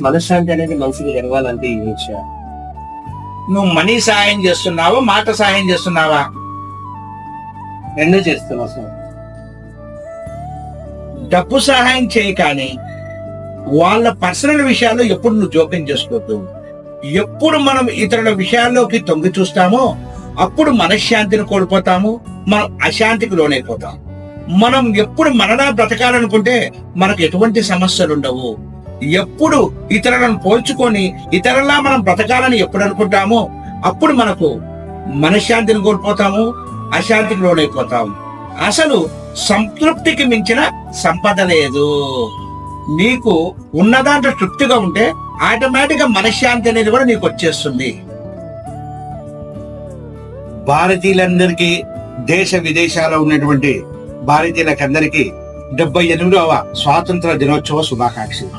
మనశ్శాంతి అనేది మనిషికి జరగాలంటే ఏం చేయాలి? నువ్వు మనీ సహాయం చేస్తున్నావా, మాట సహాయం చేస్తున్నావా? రెండూ చేస్తున్నాం సార్. డబ్బు సహాయం చేయి, కానీ వాళ్ళ పర్సనల్ విషయాల్లో ఎప్పుడు నువ్వు జోక్యం చేసుకోవద్దు. ఎప్పుడు మనం ఇతరుల విషయాల్లోకి తొంగి చూస్తామో అప్పుడు మనశ్శాంతిని కోల్పోతాము, మనం అశాంతికి లోనైపోతాం. మనం ఎప్పుడు మనలా బ్రతకాలనుకుంటే మనకు ఎటువంటి సమస్యలు ఉండవు. ఎప్పుడు ఇతరులను పోల్చుకొని ఇతరులా మనం బ్రతకాలని ఎప్పుడు అనుకుంటామో అప్పుడు మనకు మనశ్శాంతిని కోల్పోతాము, అశాంతికి లోనైపోతాము. అసలు సంతృప్తికి మించిన సంపద లేదు. నీకు ఉన్న దాంట్లో తృప్తిగా ఉంటే ఆటోమేటిక్ గా మనశ్శాంతి అనేది కూడా నీకు వచ్చేస్తుంది. భారతీయులందరికీ, దేశ విదేశాల్లో ఉన్నటువంటి భారతీయులకందరికీ 78వ స్వాతంత్ర దినోత్సవ శుభాకాంక్షలు.